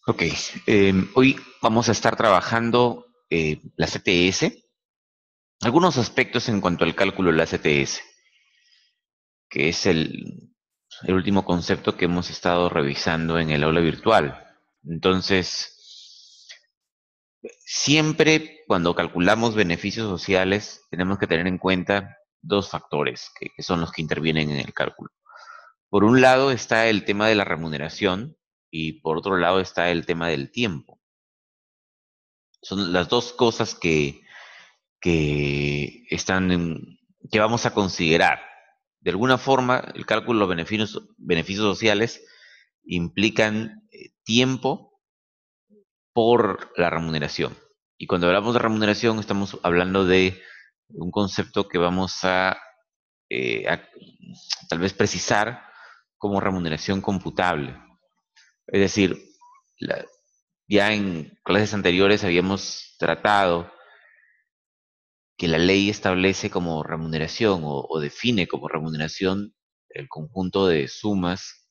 Ok, hoy vamos a estar trabajando la CTS, algunos aspectos en cuanto al cálculo de la CTS, que es el último concepto que hemos estado revisando en el aula virtual. Entonces, siempre cuando calculamos beneficios sociales, tenemos que tener en cuenta dos factores que son los que intervienen en el cálculo. Por un lado está el tema de la remuneración y por otro lado está el tema del tiempo. Son las dos cosas que vamos a considerar. De alguna forma, el cálculo de los beneficios sociales implican tiempo por la remuneración. Y cuando hablamos de remuneración, estamos hablando de un concepto que vamos a tal vez precisar como remuneración computable. Es decir, la- ya en clases anteriores habíamos tratado que la ley establece como remuneración o define como remuneración el conjunto de sumas,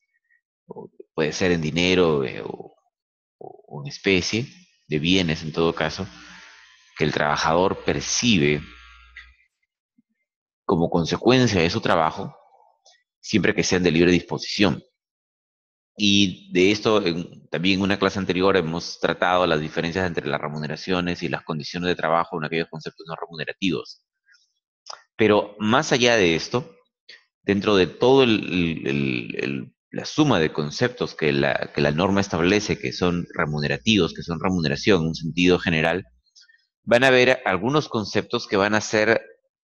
puede ser en dinero o en especie, de bienes en todo caso, que el trabajador percibe como consecuencia de su trabajo, siempre que sean de libre disposición. Y de esto, también en una clase anterior hemos tratado las diferencias entre las remuneraciones y las condiciones de trabajo en aquellos conceptos no remunerativos. Pero más allá de esto, dentro de todo la suma de conceptos que la norma establece, que son remunerativos, que son remuneración en un sentido general, van a haber algunos conceptos que van a ser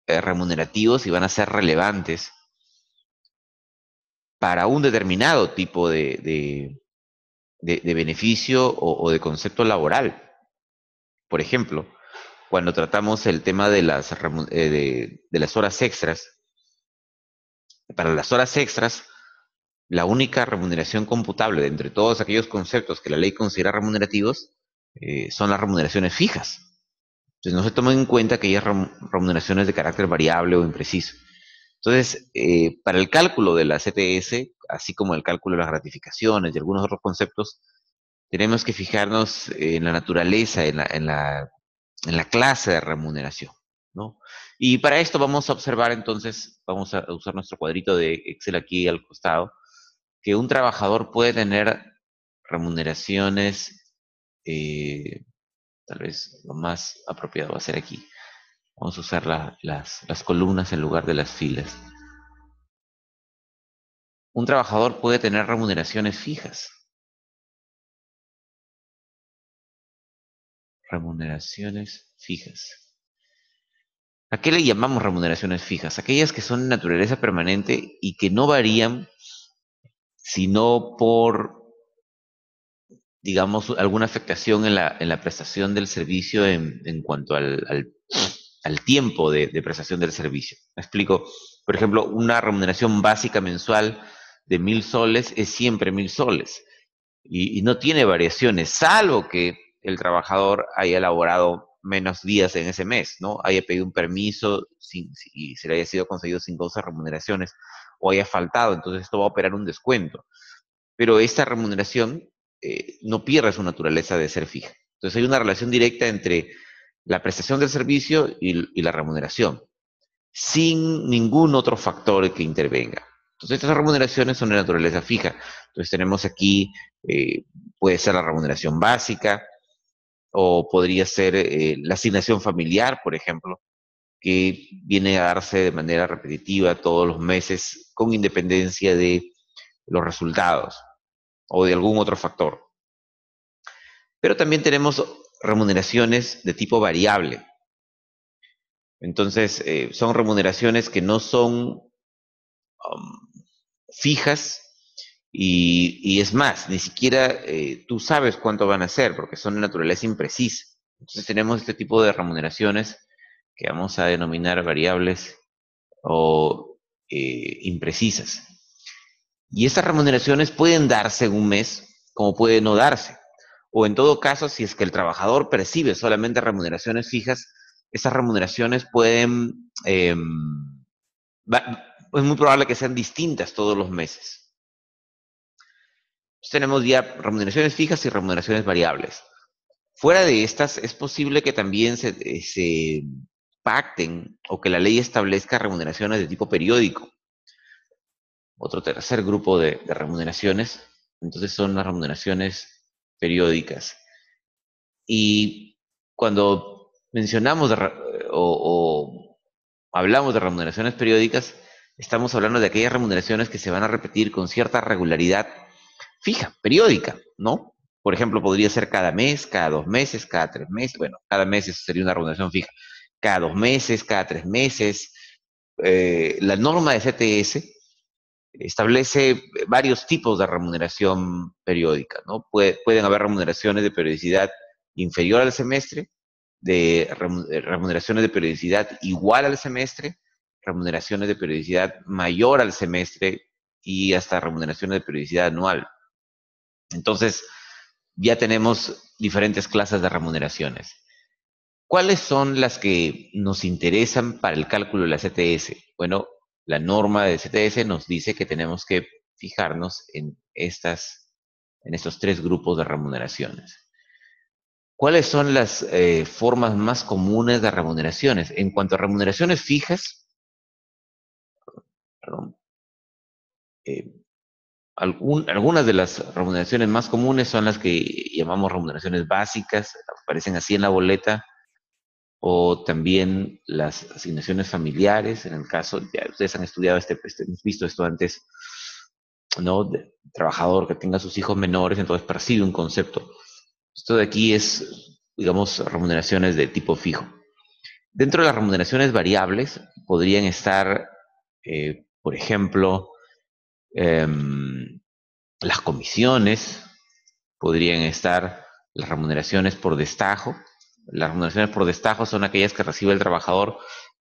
remunerativos y van a ser relevantes para un determinado tipo de beneficio o de concepto laboral. Por ejemplo, cuando tratamos el tema de las horas extras, para las horas extras, la única remuneración computable de entre todos aquellos conceptos que la ley considera remunerativos son las remuneraciones fijas. Entonces no se toman en cuenta aquellas remuneraciones de carácter variable o impreciso. Entonces, para el cálculo de la CTS, así como el cálculo de las gratificaciones y algunos otros conceptos, tenemos que fijarnos en la naturaleza, en la clase de remuneración, ¿no? Y para esto vamos a observar entonces, vamos a usar nuestro cuadrito de Excel aquí al costado, que un trabajador puede tener remuneraciones, eh, tal vez lo más apropiado va a ser aquí. Vamos a usar las columnas en lugar de las filas. Un trabajador puede tener remuneraciones fijas. Remuneraciones fijas. ¿A qué le llamamos remuneraciones fijas? Aquellas que son de naturaleza permanente y que no varían sino por, digamos, alguna afectación en la prestación del servicio en cuanto al tiempo de prestación del servicio. Me explico. Por ejemplo, una remuneración básica mensual de 1.000 soles es siempre 1.000 soles y no tiene variaciones, salvo que el trabajador haya elaborado menos días en ese mes, ¿no? Haya pedido un permiso y se le haya sido concedido sin cosas remuneraciones o haya faltado, entonces esto va a operar un descuento. Pero esta remuneración no pierde su naturaleza de ser fija. Entonces hay una relación directa entre la prestación del servicio y la remuneración, sin ningún otro factor que intervenga. Entonces estas remuneraciones son de naturaleza fija. Entonces tenemos aquí, eh, puede ser la remuneración básica o podría ser la asignación familiar, por ejemplo, que viene a darse de manera repetitiva todos los meses con independencia de los resultados o de algún otro factor. Pero también tenemos remuneraciones de tipo variable. Entonces, son remuneraciones que no son fijas y es más, ni siquiera tú sabes cuánto van a ser porque son de naturaleza imprecisa. Entonces tenemos este tipo de remuneraciones que vamos a denominar variables o imprecisas. Y estas remuneraciones pueden darse en un mes como puede no darse. O en todo caso, si es que el trabajador percibe solamente remuneraciones fijas, esas remuneraciones pueden, es muy probable que sean distintas todos los meses. tenemos ya remuneraciones fijas y remuneraciones variables. Fuera de estas, es posible que también se pacten o que la ley establezca remuneraciones de tipo periódico. Otro tercer grupo de remuneraciones, entonces son las remuneraciones periódicas. Y cuando mencionamos o hablamos de remuneraciones periódicas, estamos hablando de aquellas remuneraciones que se van a repetir con cierta regularidad fija, periódica, ¿no? Por ejemplo, podría ser cada mes, cada 2 meses, cada 3 meses. Bueno, cada mes eso sería una remuneración fija. Cada 2 meses, cada 3 meses. La norma de CTS establece varios tipos de remuneración periódica, ¿no? Pueden haber remuneraciones de periodicidad inferior al semestre, remuneraciones de periodicidad igual al semestre, remuneraciones de periodicidad mayor al semestre y hasta remuneraciones de periodicidad anual. Entonces, ya tenemos diferentes clases de remuneraciones. ¿Cuáles son las que nos interesan para el cálculo de la CTS? Bueno, la norma de CTS nos dice que tenemos que fijarnos en estos tres grupos de remuneraciones. ¿Cuáles son las formas más comunes de remuneraciones? En cuanto a remuneraciones fijas, perdón, eh, algunas de las remuneraciones más comunes son las que llamamos remuneraciones básicas, aparecen así en la boleta, o también las asignaciones familiares, en el caso, ya ustedes han estudiado hemos visto esto antes, ¿no? De trabajador que tenga sus hijos menores, entonces percibe un concepto. Esto de aquí es, digamos, remuneraciones de tipo fijo. Dentro de las remuneraciones variables podrían estar, por ejemplo, las comisiones, podrían estar las remuneraciones por destajo. Las remuneraciones por destajo son aquellas que recibe el trabajador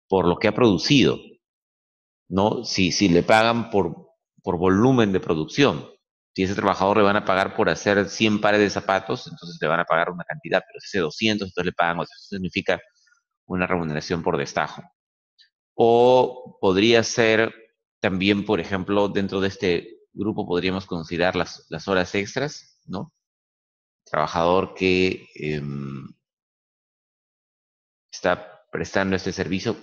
por lo que ha producido, ¿no? Si le pagan por volumen de producción. Si a ese trabajador le van a pagar por hacer 100 pares de zapatos, entonces le van a pagar una cantidad, pero si hace 200, entonces le pagan otra. Eso significa una remuneración por destajo. O podría ser también, por ejemplo, dentro de este grupo podríamos considerar las horas extras, ¿no? Trabajador que está prestando este servicio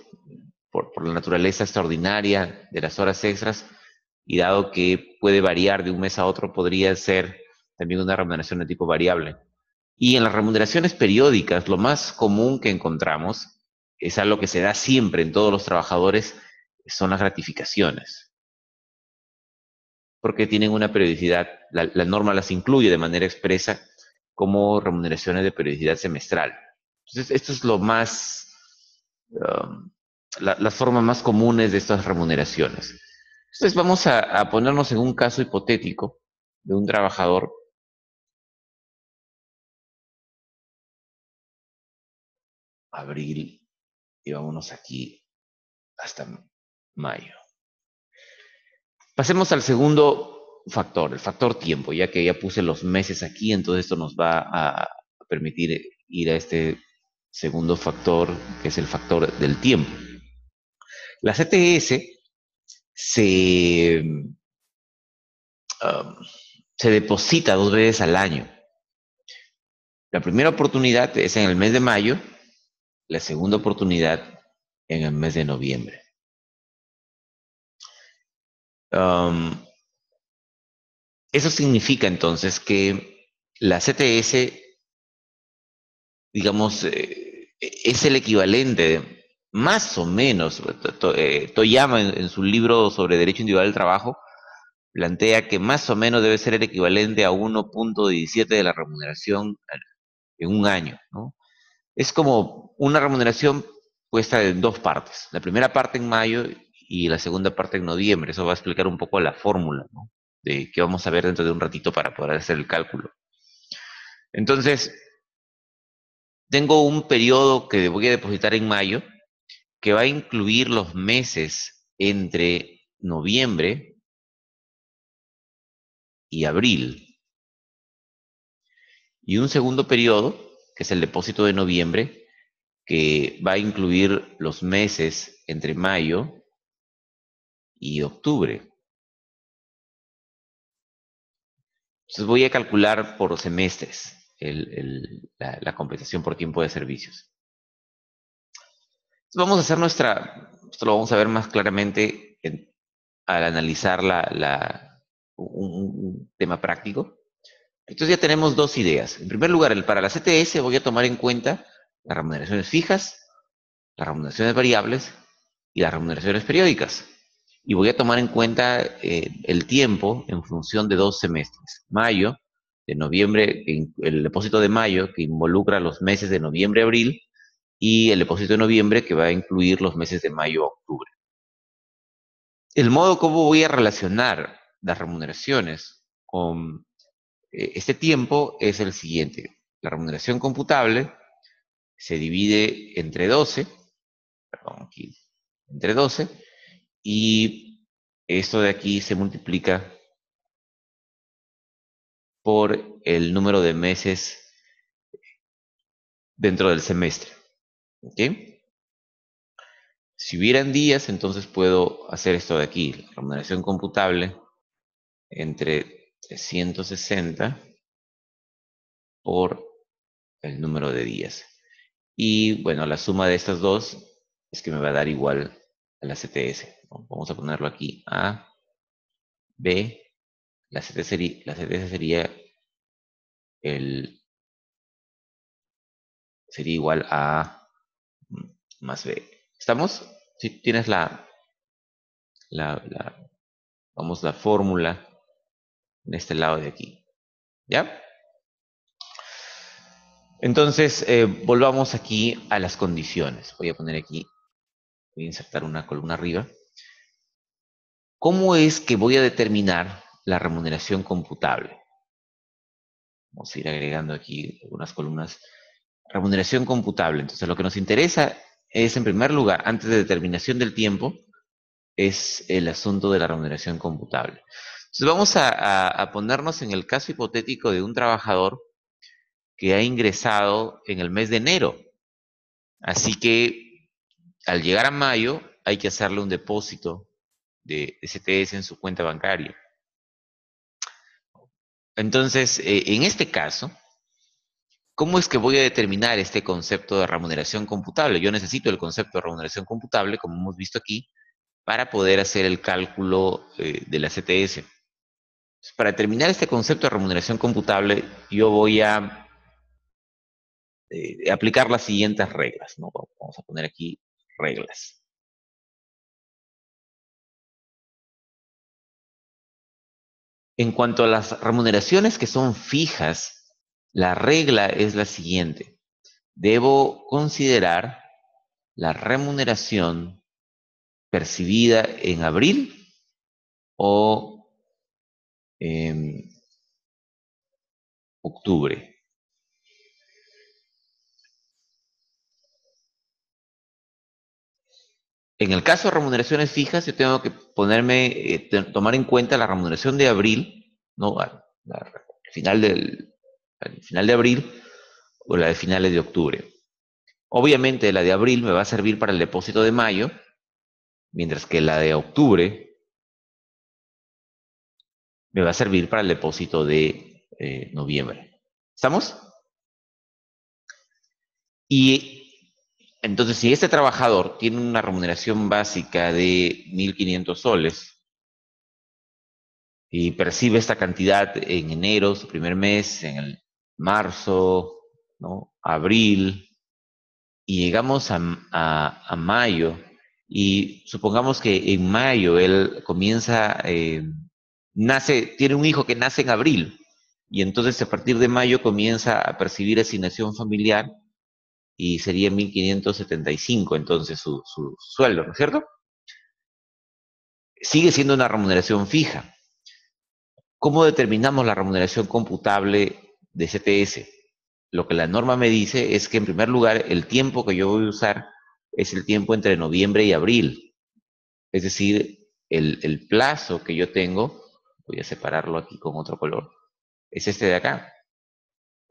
por la naturaleza extraordinaria de las horas extras y dado que puede variar de un mes a otro, podría ser también una remuneración de tipo variable. Y en las remuneraciones periódicas, lo más común que encontramos es algo que se da siempre en todos los trabajadores, son las gratificaciones, porque tienen una periodicidad, la norma las incluye de manera expresa como remuneraciones de periodicidad semestral. Entonces, esto es lo más, um, las formas más comunes de estas remuneraciones. Entonces, vamos a ponernos en un caso hipotético de un trabajador, abril, y vámonos aquí hasta mayo. Pasemos al segundo factor, el factor tiempo, ya que ya puse los meses aquí, entonces esto nos va a permitir ir a este segundo factor, que es el factor del tiempo. La CTS se, um, se deposita 2 veces al año. La primera oportunidad es en el mes de mayo, la segunda oportunidad en el mes de noviembre. Um, Eso significa entonces que la CTS, digamos, es el equivalente, más o menos, Toyama en su libro sobre Derecho Individual del Trabajo, plantea que más o menos debe ser el equivalente a 1,17 de la remuneración en un año, ¿no? Es como una remuneración puesta en dos partes. La primera parte en mayo y la segunda parte en noviembre. Eso va a explicar un poco la fórmula, ¿no? De que vamos a ver dentro de un ratito para poder hacer el cálculo. Entonces, tengo un periodo que voy a depositar en mayo que va a incluir los meses entre noviembre y abril. Y un segundo periodo, que es el depósito de noviembre, que va a incluir los meses entre mayo y octubre. Entonces voy a calcular por semestres la compensación por tiempo de servicios. Entonces vamos a hacer esto lo vamos a ver más claramente al analizar un tema práctico. Entonces ya tenemos dos ideas. En primer lugar, para la CTS voy a tomar en cuenta las remuneraciones fijas, las remuneraciones variables y las remuneraciones periódicas. Y voy a tomar en cuenta el tiempo en función de dos semestres. Mayo, de noviembre, el depósito de mayo que involucra los meses de noviembre a abril y el depósito de noviembre que va a incluir los meses de mayo a octubre. El modo como voy a relacionar las remuneraciones con este tiempo es el siguiente. La remuneración computable se divide entre 12, perdón, aquí, entre 12, y esto de aquí se multiplica por el número de meses dentro del semestre. ¿Ok? Si hubieran días, entonces puedo hacer esto de aquí, la remuneración computable entre 360 por el número de días. Y bueno, la suma de estas dos es que me va a dar igual a la CTS. ¿No? Vamos a ponerlo aquí. A, B, la CTS el, sería igual a más B. ¿Estamos? Si tienes la, la, vamos, la fórmula en este lado de aquí. ¿Ya? Entonces, volvamos aquí a las condiciones. Voy a poner aquí, voy a insertar una columna arriba. ¿Cómo es que voy a determinar la remuneración computable? Vamos a ir agregando aquí algunas columnas. Remuneración computable. Entonces, lo que nos interesa es, en primer lugar, antes de determinación del tiempo, es el asunto de la remuneración computable. Entonces, vamos a ponernos en el caso hipotético de un trabajador que ha ingresado en el mes de enero. Así que, al llegar a mayo, hay que hacerle un depósito de CTS en su cuenta bancaria. Entonces, en este caso, ¿cómo es que voy a determinar este concepto de remuneración computable? Yo necesito el concepto de remuneración computable, como hemos visto aquí, para poder hacer el cálculo de la CTS. Para determinar este concepto de remuneración computable, yo voy a aplicar las siguientes reglas, ¿no? Vamos a poner aquí reglas. En cuanto a las remuneraciones que son fijas, la regla es la siguiente. Debo considerar la remuneración percibida en abril o en octubre. En el caso de remuneraciones fijas, yo tengo que tomar en cuenta la remuneración de abril, ¿no? Al final de abril o la de finales de octubre. Obviamente la de abril me va a servir para el depósito de mayo, mientras que la de octubre me va a servir para el depósito de noviembre. ¿Estamos? Y entonces, si este trabajador tiene una remuneración básica de 1.500 soles y percibe esta cantidad en enero, su primer mes, en el marzo, ¿no? Abril, y llegamos a mayo, y supongamos que en mayo él comienza, tiene un hijo que nace en abril, y entonces a partir de mayo comienza a percibir asignación familiar y sería 1.575 entonces su sueldo, ¿no es cierto? Sigue siendo una remuneración fija. ¿Cómo determinamos la remuneración computable de CTS? Lo que la norma me dice es que, en primer lugar, el tiempo que yo voy a usar es el tiempo entre noviembre y abril. Es decir, el plazo que yo tengo, voy a separarlo aquí con otro color, es este de acá.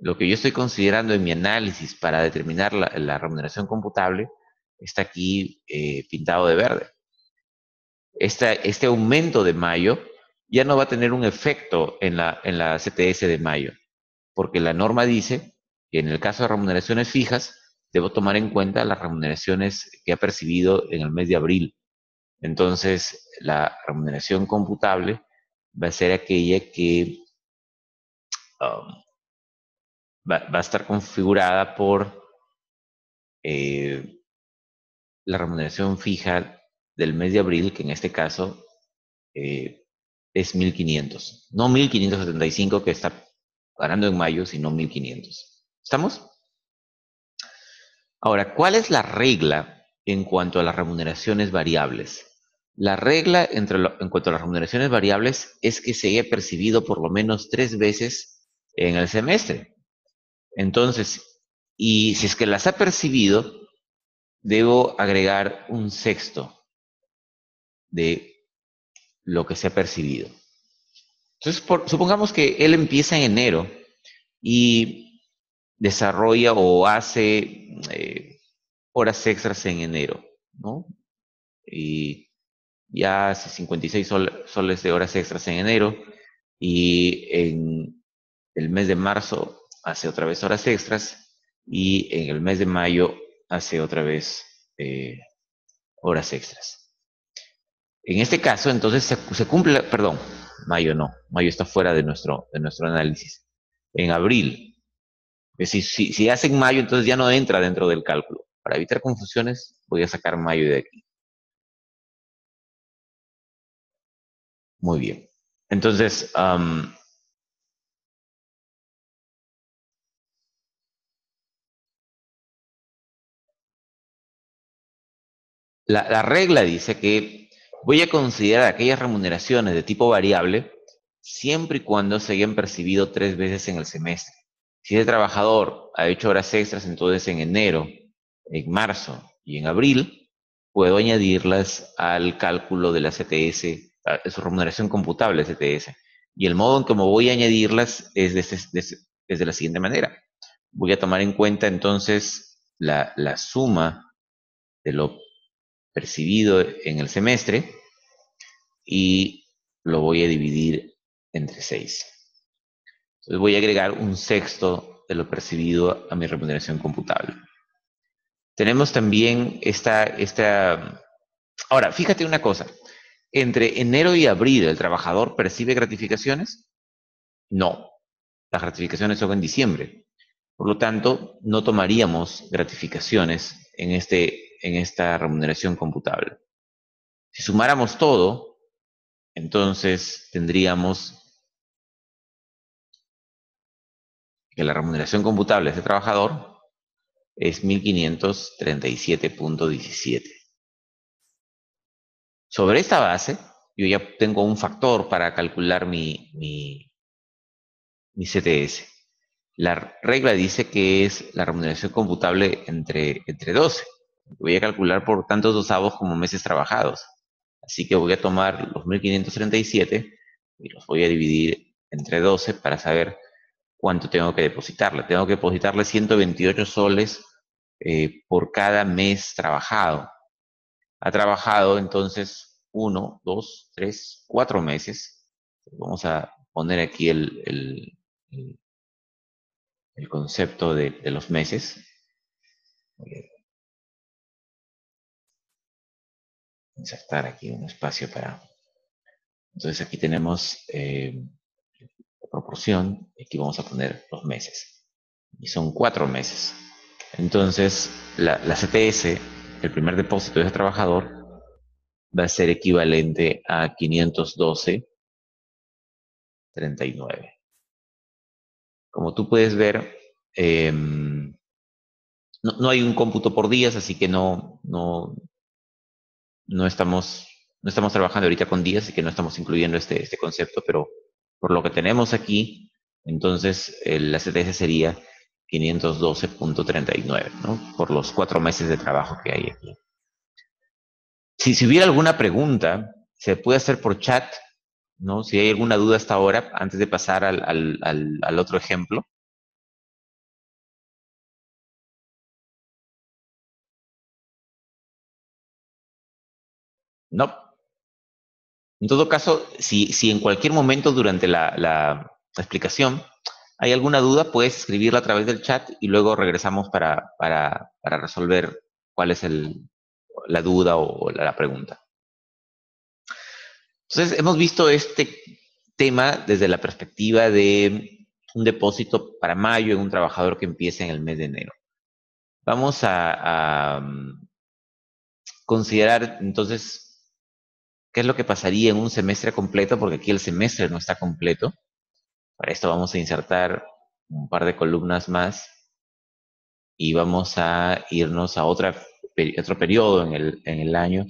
Lo que yo estoy considerando en mi análisis para determinar la remuneración computable está aquí pintado de verde. Este aumento de mayo ya no va a tener un efecto en la CTS de mayo, porque la norma dice que en el caso de remuneraciones fijas, debo tomar en cuenta las remuneraciones que ha percibido en el mes de abril. Entonces, la remuneración computable va a ser aquella que um, va a estar configurada por eh, la remuneración fija del mes de abril, que en este caso eh, es 1.500. No 1.575 que está ganando en mayo, sino 1.500. ¿Estamos? Ahora, ¿cuál es la regla en cuanto a las remuneraciones variables? La regla en cuanto a las remuneraciones variables es que se haya percibido por lo menos 3 veces en el semestre. Entonces, y si es que las ha percibido, debo agregar un sexto de lo que se ha percibido. Entonces, supongamos que él empieza en enero y desarrolla o hace horas extras en enero, ¿no? Y ya hace 56 soles de horas extras en enero y en el mes de marzo hace otra vez horas extras y en el mes de mayo hace otra vez horas extras. En este caso, entonces se cumple, perdón, mayo no, mayo está fuera de nuestro análisis. En abril, es decir, si hace en mayo, entonces ya no entra dentro del cálculo. Para evitar confusiones, voy a sacar mayo de aquí. Muy bien. Entonces, la regla dice que voy a considerar aquellas remuneraciones de tipo variable siempre y cuando se hayan percibido 3 veces en el semestre. Si el trabajador ha hecho horas extras, entonces en enero, en marzo y en abril, puedo añadirlas al cálculo de la CTS, a su remuneración computable CTS. Y el modo en cómo voy a añadirlas es de la siguiente manera. Voy a tomar en cuenta entonces la suma de lo percibido en el semestre y lo voy a dividir entre 6. Entonces voy a agregar un sexto de lo percibido a mi remuneración computable. Tenemos también esta... Ahora, fíjate una cosa. ¿Entre enero y abril el trabajador percibe gratificaciones? No. Las gratificaciones son en diciembre. Por lo tanto, no tomaríamos gratificaciones en esta remuneración computable. Si sumáramos todo, entonces tendríamos que la remuneración computable de este trabajador es 1.537.17. Sobre esta base, yo ya tengo un factor para calcular mi CTS. La regla dice que es la remuneración computable entre 12. Voy a calcular por tantos dosavos como meses trabajados. Así que voy a tomar los 1.537 y los voy a dividir entre 12 para saber cuánto tengo que depositarle. Tengo que depositarle 128 soles por cada mes trabajado. Ha trabajado entonces 1, 2, 3, 4 meses. Vamos a poner aquí el concepto de los meses. Voy a insertar aquí un espacio para... Entonces aquí tenemos la proporción. Y aquí vamos a poner los meses. Y son 4 meses. Entonces la CTS, el primer depósito de ese trabajador, va a ser equivalente a 512.39. Como tú puedes ver, no hay un cómputo por días, así que no estamos, no estamos trabajando ahorita con días, así que no estamos incluyendo este concepto, pero por lo que tenemos aquí, entonces la CTS sería 512.39, ¿no? Por los 4 meses de trabajo que hay aquí. Si hubiera alguna pregunta, se puede hacer por chat, ¿no? Si hay alguna duda hasta ahora, antes de pasar al otro ejemplo. No. En todo caso, si en cualquier momento durante la explicación hay alguna duda, puedes escribirla a través del chat y luego regresamos para resolver cuál es la duda o la pregunta. Entonces, hemos visto este tema desde la perspectiva de un depósito para mayo en un trabajador que empiece en el mes de enero. Vamos a considerar entonces qué es lo que pasaría en un semestre completo, porque aquí el semestre no está completo. Para esto vamos a insertar un par de columnas más y vamos a irnos a otro periodo en el año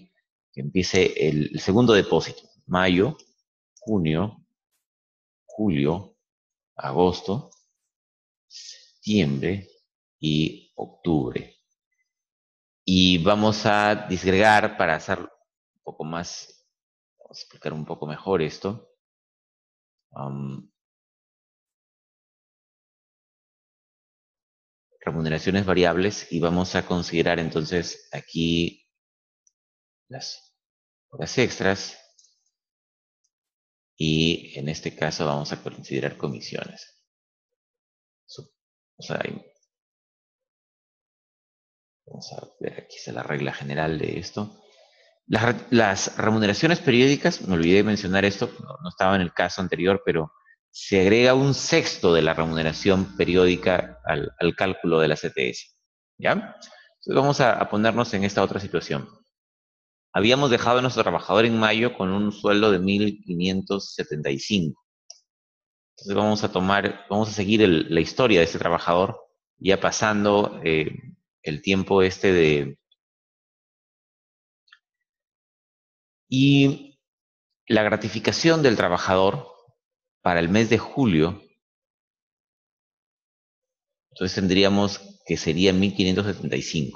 que empiece el segundo depósito. Mayo, junio, julio, agosto, septiembre y octubre. Y vamos a disgregar para hacer un poco más, vamos a explicar un poco mejor esto. Remuneraciones variables y vamos a considerar entonces aquí las horas extras y en este caso vamos a considerar comisiones. O sea, vamos a ver, aquí está la regla general de esto. Las remuneraciones periódicas, me olvidé de mencionar esto, no estaba en el caso anterior, pero se agrega un sexto de la remuneración periódica al cálculo de la CTS. ¿Ya? Entonces vamos a ponernos en esta otra situación. Habíamos dejado a nuestro trabajador en mayo con un sueldo de 1.575. Entonces vamos a seguir la historia de este trabajador, ya pasando el tiempo este de... Y la gratificación del trabajador para el mes de julio, entonces tendríamos que sería 1.575.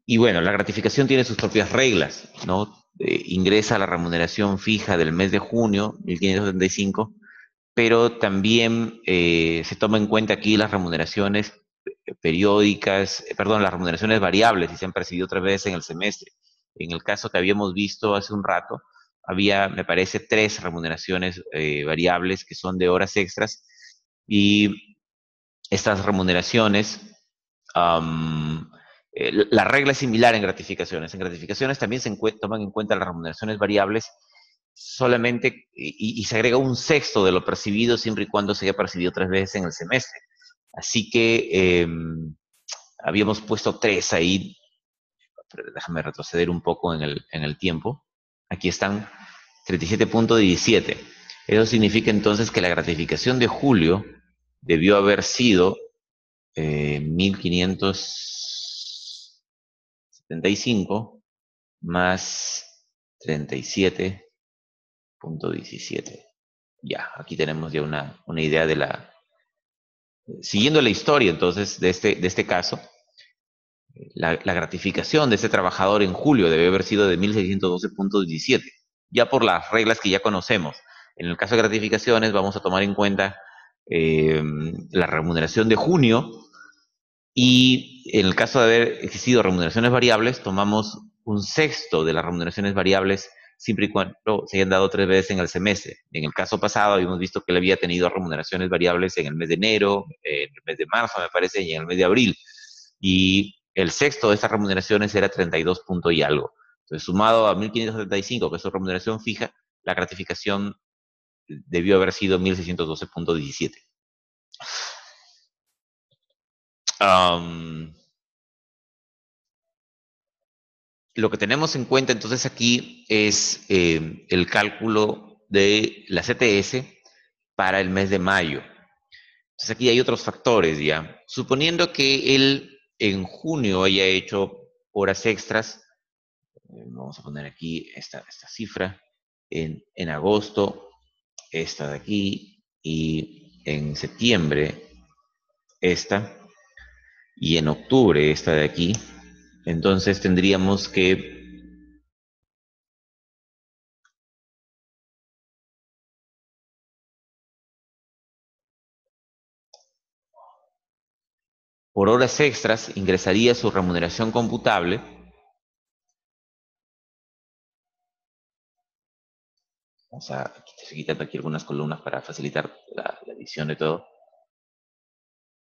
Y bueno, la gratificación tiene sus propias reglas, ¿no? Ingresa la remuneración fija del mes de junio, 1.575, pero también se toma en cuenta aquí las remuneraciones periódicas, perdón, las remuneraciones variables y se han percibido otra vez en el semestre. En el caso que habíamos visto hace un rato, había, me parece, 3 remuneraciones variables que son de horas extras y estas remuneraciones, um, la regla es similar en gratificaciones. En gratificaciones también toman en cuenta las remuneraciones variables solamente y se agrega un sexto de lo percibido siempre y cuando se haya percibido 3 veces en el semestre. Así que habíamos puesto 3 ahí. Pero déjame retroceder un poco en el tiempo. Aquí están 37.17. Eso significa entonces que la gratificación de julio debió haber sido 1.575 más 37.17. Ya, aquí tenemos ya una idea de siguiendo la historia entonces de este caso, la gratificación de ese trabajador en julio debe haber sido de 1.612.17, ya por las reglas que ya conocemos. En el caso de gratificaciones vamos a tomar en cuenta la remuneración de junio y en el caso de haber existido remuneraciones variables, tomamos un sexto de las remuneraciones variables siempre y cuando se hayan dado 3 veces en el semestre. En el caso pasado habíamos visto que él había tenido remuneraciones variables en el mes de enero, en el mes de marzo, me parece, y en el mes de abril. Y el sexto de estas remuneraciones era 32 puntos y algo. Entonces, sumado a 1.575, que es su remuneración fija, la gratificación debió haber sido 1.612.17. Lo que tenemos en cuenta entonces aquí es el cálculo de la CTS para el mes de mayo. Entonces aquí hay otros factores ya. Suponiendo que él en junio haya hecho horas extras, vamos a poner aquí esta cifra, en agosto esta de aquí y en septiembre esta y en octubre esta de aquí, entonces tendríamos que por horas extras ingresaría su remuneración computable Vamos a estoy quitando aquí algunas columnas para facilitar la visión de todo.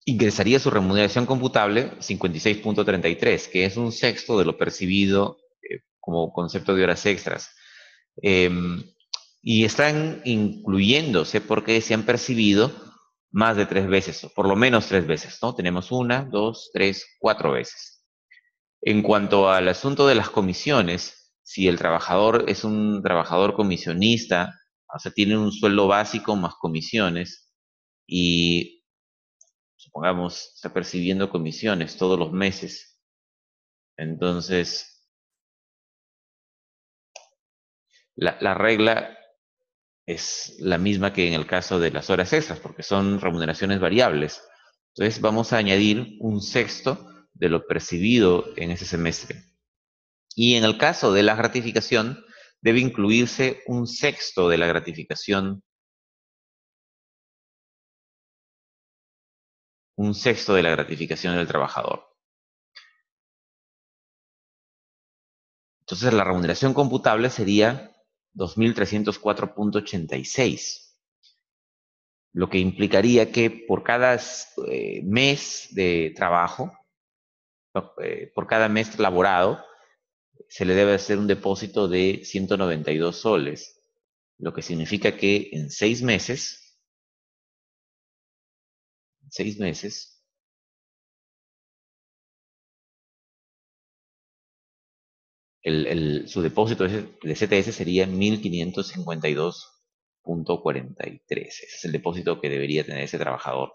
Ingresaría su remuneración computable 56.33, que es un sexto de lo percibido como concepto de horas extras. Y están incluyéndose porque se han percibido más de 3 veces, o por lo menos 3 veces, ¿no? Tenemos 1, 2, 3, 4 veces. En cuanto al asunto de las comisiones, si el trabajador es un trabajador comisionista, o sea, tiene un sueldo básico más comisiones, y supongamos está percibiendo comisiones todos los meses, entonces la regla es la misma que en el caso de las horas extras, porque son remuneraciones variables. Entonces vamos a añadir un sexto de lo percibido en ese semestre. Y en el caso de la gratificación, debe incluirse un sexto de la gratificación, del trabajador. Entonces la remuneración computable sería 2.304.86, lo que implicaría que por cada mes de trabajo, por cada mes laborado, se le debe hacer un depósito de 192 soles, lo que significa que en 6 meses, su depósito de CTS sería 1.552.43. Ese es el depósito que debería tener ese trabajador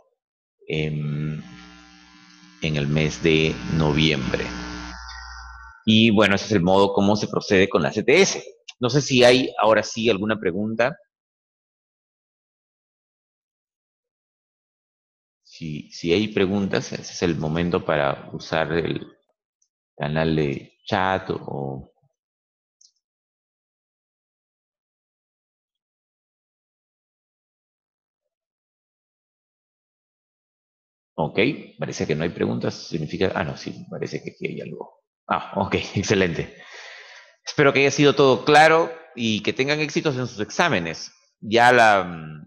en, en el mes de noviembre. Y bueno, ese es el modo como se procede con la CTS. No sé si hay ahora sí alguna pregunta. Si hay preguntas, ese es el momento para usar el canal de chat o... Ok, parece que no hay preguntas, significa... Ah, no, sí, parece que aquí hay algo. Ah, ok, excelente. Espero que haya sido todo claro y que tengan éxitos en sus exámenes. Ya la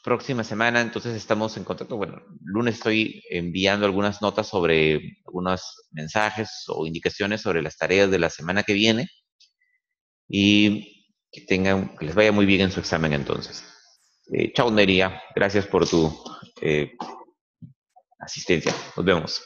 próxima semana, entonces estamos en contacto. Bueno, lunes estoy enviando algunas notas sobre algunos mensajes o indicaciones sobre las tareas de la semana que viene y que les vaya muy bien en su examen entonces. Chao, Neria. Gracias por tu asistencia. Nos vemos.